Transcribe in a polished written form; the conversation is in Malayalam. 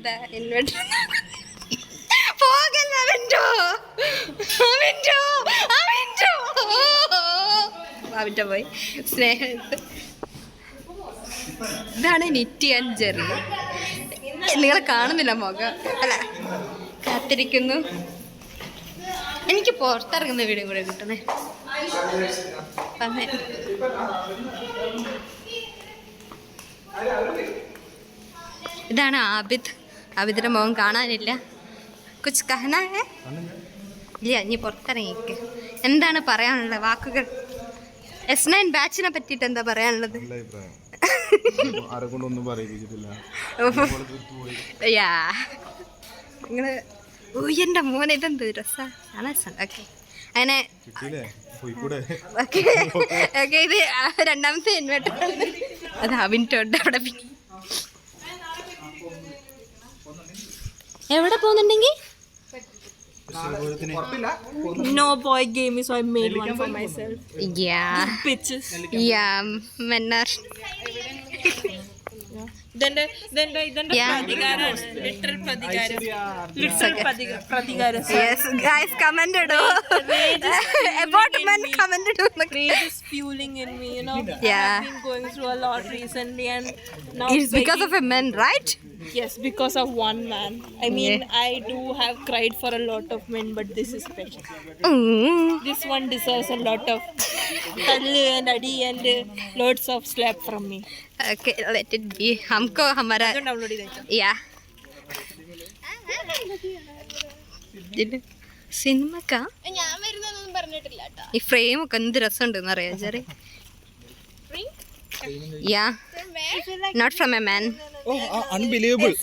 ഇതാ ഇൻവെർട്ടർ പോകല്ല അവൻ്റെ പോയി സ്നേഹത്ത്. ഇതാണ് നിറ്റി ആൻഡ് ജെറി. നിങ്ങളെ കാണുന്നില്ല മുഖം അല്ല, കാത്തിരിക്കുന്നു. എനിക്ക് പുറത്തിറങ്ങുന്ന വീഡിയോ കൂടെ കിട്ടണേ. ഇതാണ് ആബിദിന്റെ മുഖം കാണാനില്ല. കുച്ച് കഹന ഇല്ല, ഇനി പുറത്തിറങ്ങിക്ക്. എന്താണ് പറയാനുള്ളത് വാക്കുകൾ? S9 ബാച്ചിനെ പറ്റിയിട്ട് എന്താ പറയാനുള്ളത്? നിങ്ങള് എന്റെ മോനെ ഇതെന്ത് രസാ. ഓക്കെ അങ്ങനെ ഇത് രണ്ടാമത്തെ ഇൻവെർട്ടർ. അത് അവൻ്റെ അവിടെ. പിന്നെ എവിടെ പോകുന്നുണ്ടെങ്കിൽ No boy gave me, so I made one for myself. Yeah. Bitches. Yeah, men are. Then pradhigaram, literal pradhigaram. Yes, guys, comment it about men. Comment it. Rage is fueling in me, you know. Yeah. I've been going through a lot recently, and now It's because of a man, right? Yes, because of one man. I mean, I do have cried for a lot of men, but this is special. This one deserves a lot of tallu and adi and loads of slap from me. Okay, let it be. हमको हमारा Download it. Yeah. സിനിമ ഈ ഫ്രെയിം ഒക്കെ എന്ത് രസമുണ്ടെന്ന് അറിയാം cherry. Yeah, not from a man. Oh, unbelievable.